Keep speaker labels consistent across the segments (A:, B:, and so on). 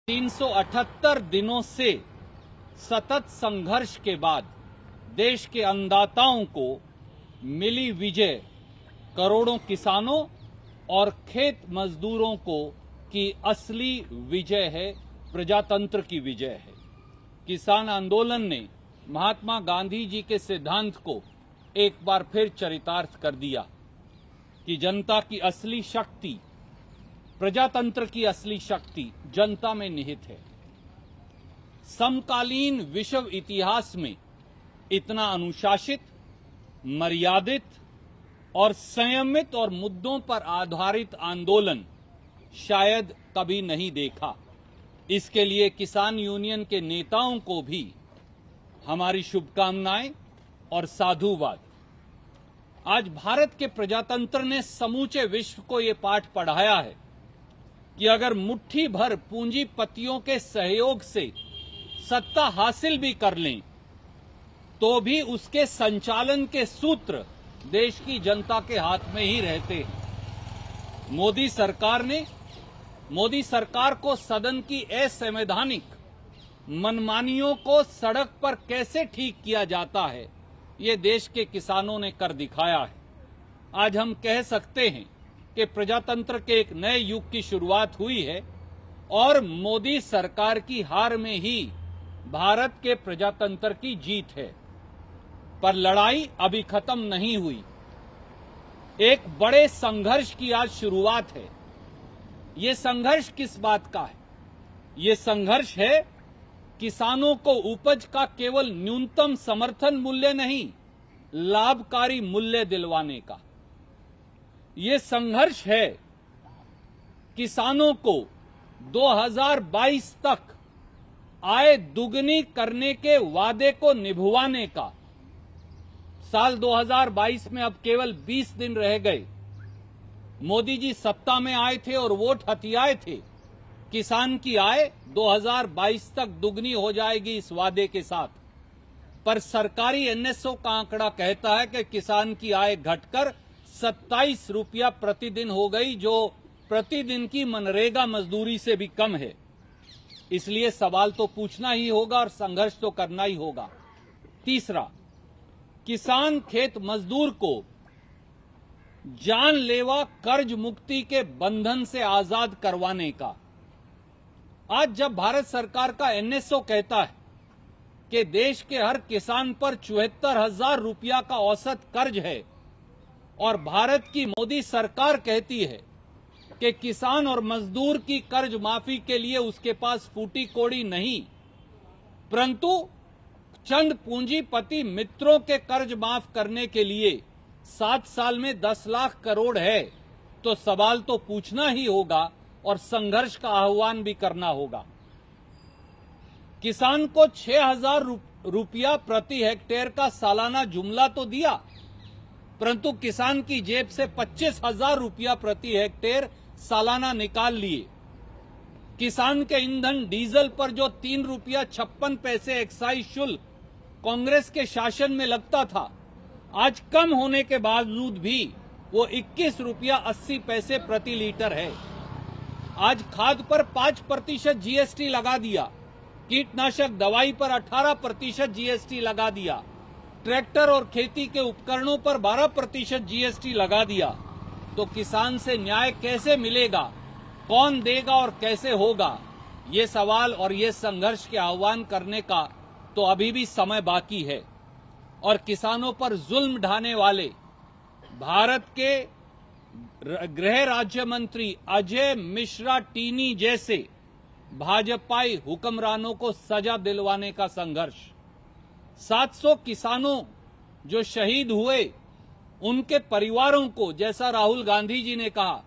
A: 378 दिनों से सतत संघर्ष के बाद देश के अन्नदाताओं को मिली विजय करोड़ों किसानों और खेत मजदूरों को की असली विजय है, प्रजातंत्र की विजय है। किसान आंदोलन ने महात्मा गांधी जी के सिद्धांत को एक बार फिर चरितार्थ कर दिया कि जनता की असली शक्ति, प्रजातंत्र की असली शक्ति जनता में निहित है। समकालीन विश्व इतिहास में इतना अनुशासित, मर्यादित और संयमित और मुद्दों पर आधारित आंदोलन शायद कभी नहीं देखा। इसके लिए किसान यूनियन के नेताओं को भी हमारी शुभकामनाएं और साधुवाद। आज भारत के प्रजातंत्र ने समूचे विश्व को ये पाठ पढ़ाया है कि अगर मुट्ठी भर पूंजीपतियों के सहयोग से सत्ता हासिल भी कर लें तो भी उसके संचालन के सूत्र देश की जनता के हाथ में ही रहते हैं। मोदी सरकार को सदन की असंवैधानिक मनमानियों को सड़क पर कैसे ठीक किया जाता है, ये देश के किसानों ने कर दिखाया है। आज हम कह सकते हैं कि प्रजातंत्र के एक नए युग की शुरुआत हुई है और मोदी सरकार की हार में ही भारत के प्रजातंत्र की जीत है। पर लड़ाई अभी खत्म नहीं हुई। एक बड़े संघर्ष की आज शुरुआत है। ये संघर्ष किस बात का है? ये संघर्ष है किसानों को उपज का केवल न्यूनतम समर्थन मूल्य नहीं, लाभकारी मूल्य दिलवाने का। ये संघर्ष है किसानों को 2022 तक आय दुगनी करने के वादे को निभवाने का। साल 2022 में अब केवल 20 दिन रह गए। मोदी जी सत्ता में आए थे और वोट हथियाए थे। किसान की आय 2022 तक दुगनी हो जाएगी इस वादे के साथ, पर सरकारी एनएसओ का आंकड़ा कहता है कि किसान की आय घटकर 27 रुपया प्रतिदिन हो गई, जो प्रतिदिन की मनरेगा मजदूरी से भी कम है। इसलिए सवाल तो पूछना ही होगा और संघर्ष तो करना ही होगा। तीसरा, किसान खेत मजदूर को जानलेवा कर्ज मुक्ति के बंधन से आजाद करवाने का। आज जब भारत सरकार का एनएसओ कहता है कि देश के हर किसान पर 74,000 रुपया का औसत कर्ज है और भारत की मोदी सरकार कहती है कि किसान और मजदूर की कर्ज माफी के लिए उसके पास फूटी कोड़ी नहीं, परंतु चंद पूंजीपति मित्रों के कर्ज माफ करने के लिए 7 साल में 10 लाख करोड़ है, तो सवाल तो पूछना ही होगा और संघर्ष का आह्वान भी करना होगा। किसान को 6,000 रुपया प्रति हेक्टेयर का सालाना जुमला तो दिया, परंतु किसान की जेब से 25,000 रुपया प्रति हेक्टेयर सालाना निकाल लिए। किसान के ईंधन डीजल पर जो 3 रुपया 56 पैसे एक्साइज शुल्क कांग्रेस के शासन में लगता था, आज कम होने के बावजूद भी वो 21 रुपया 80 पैसे प्रति लीटर है। आज खाद पर 5% जीएसटी लगा दिया, कीटनाशक दवाई पर 18% जीएसटी लगा दिया, ट्रैक्टर और खेती के उपकरणों पर 12% जीएसटी लगा दिया। तो किसान से न्याय कैसे मिलेगा, कौन देगा और कैसे होगा? ये सवाल और ये संघर्ष के आह्वान करने का तो अभी भी समय बाकी है। और किसानों पर जुल्म ढाने वाले भारत के गृह राज्य मंत्री अजय मिश्रा टीनी जैसे भाजपाई हुक्मरानों को सजा दिलवाने का संघर्ष। 700 किसानों जो शहीद हुए, उनके परिवारों को, जैसा राहुल गांधी जी ने कहा,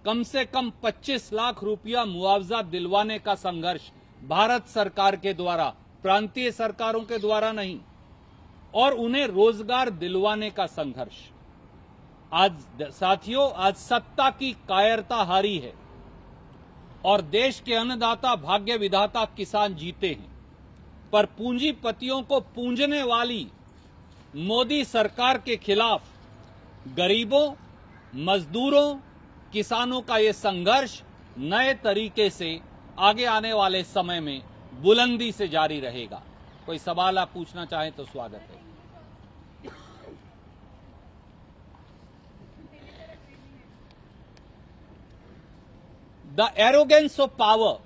A: कम से कम 25 लाख रुपया मुआवजा दिलवाने का संघर्ष भारत सरकार के द्वारा, प्रांतीय सरकारों के द्वारा नहीं, और उन्हें रोजगार दिलवाने का संघर्ष। आज साथियों, आज सत्ता की कायरता हारी है और देश के अन्नदाता, भाग्य विधाता किसान जीते हैं, पर पूंजीपतियों को पूंजने वाली मोदी सरकार के खिलाफ गरीबों, मजदूरों, किसानों का ये संघर्ष नए तरीके से आगे आने वाले समय में बुलंदी से जारी रहेगा। कोई सवाल आप पूछना चाहें तो स्वागत है। The arrogance of power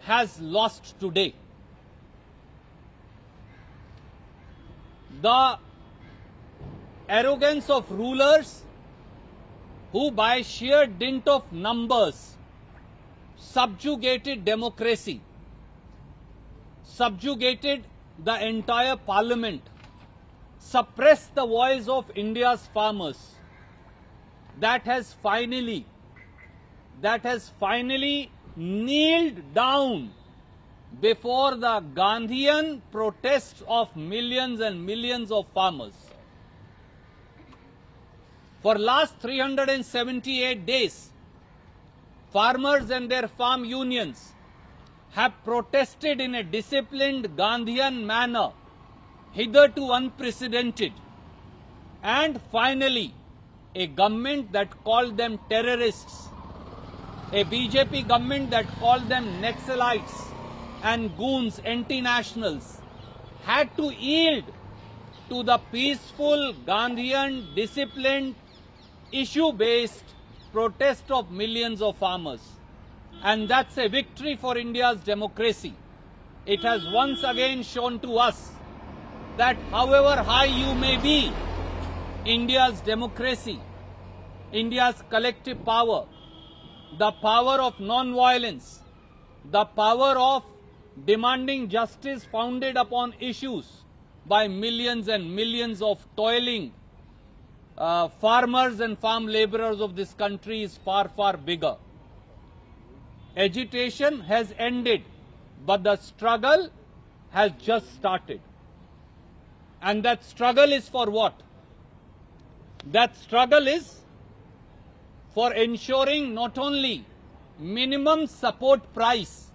A: has lost today. The arrogance of rulers who by sheer dint of numbers subjugated democracy, subjugated the entire parliament, suppressed the voice of India's farmers, that has finally kneeled down before the Gandhian protests of millions and millions of farmers. For last 378 days, farmers and their farm unions have protested in a disciplined Gandhian manner, hitherto unprecedented. And finally, a government that called them terrorists, a BJP government that called them Naxalites and goons, anti-nationals, had to yield to the peaceful, Gandhian, disciplined, issue-based protest of millions of farmers. And that's a victory for India's democracy. It has once again shown to us that however high you may be, India's democracy, India's collective power, the power of non-violence, the power of demanding justice founded upon issues by millions and millions of toiling farmers and farm laborers of this country is far, far bigger. Agitation has ended, but the struggle has just started. And that struggle is for what? That struggle is for ensuring not only minimum support price,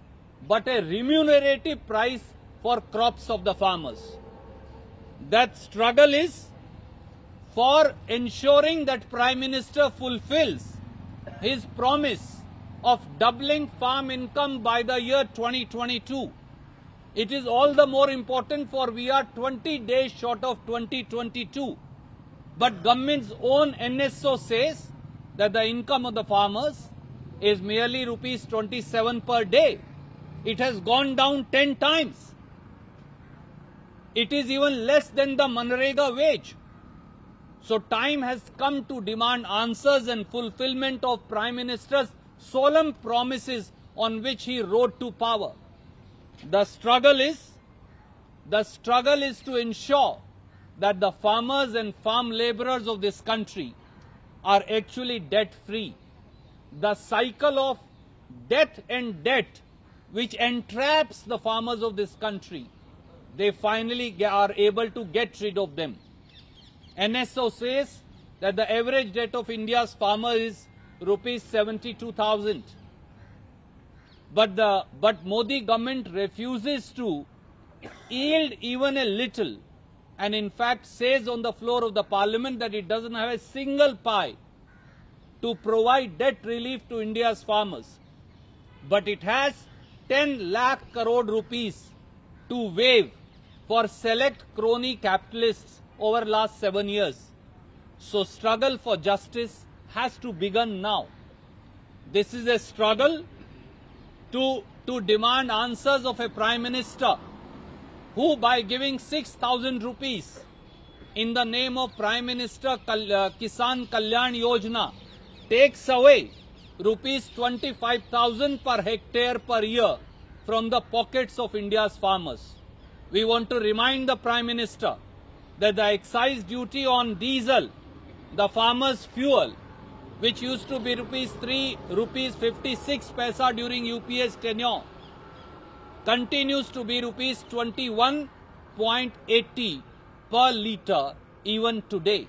A: but a remunerative price for crops of the farmers. That struggle is for ensuring that Prime Minister fulfills his promise of doubling farm income by the year 2022. It is all the more important for we are 20 days short of 2022. But government's own NSO says that the income of the farmers is merely rupees 27 per day. It has gone down 10 times. It is even less than the Manrega wage. So time has come to demand answers and fulfillment of Prime Minister's solemn promises on which he rode to power. The struggle is to ensure that the farmers and farm laborers of this country are actually debt-free. The cycle of death and debt which entraps the farmers of this country, they finally are able to get rid of them. NSO says that the average debt of India's farmer is rupees 72,000. But Modi government refuses to yield even a little, and in fact says on the floor of the parliament that it doesn't have a single pie to provide debt relief to India's farmers. But it has 10 lakh crore rupees to waive for select crony capitalists over last 7 years. So struggle for justice has to begin now. This is a struggle to demand answers of a Prime Minister who, by giving 6,000 rupees in the name of Prime Minister Kisan Kalyan Yojana, takes away rupees 25,000 per hectare per year from the pockets of India's farmers. We want to remind the Prime Minister that the excise duty on diesel, the farmers' fuel, which used to be rupees 56 paisa during UPA's tenure, continues to be rupees 21.80 per litre even today.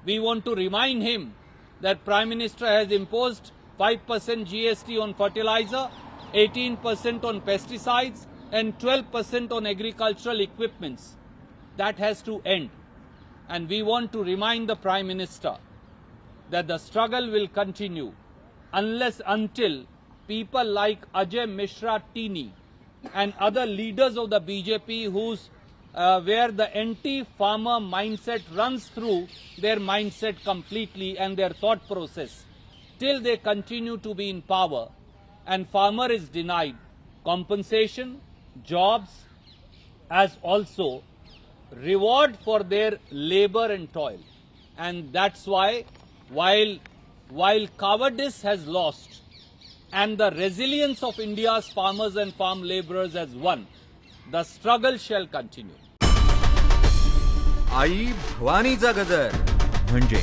A: We want to remind him that Prime Minister has imposed 5% GST on fertilizer, 18% on pesticides and 12% on agricultural equipments. That has to end. And we want to remind the Prime Minister that the struggle will continue until people like Ajay Mishra Teeny and other leaders of the BJP where the anti-farmer mindset runs through their mindset completely and their thought process, till they continue to be in power and farmer is denied compensation, jobs, as also reward for their labor and toil. And that's why, while cowardice has lost and the resilience of India's farmers and farm laborers has won, the struggle shall continue.
B: आई भवानीचा गजर म्हणजे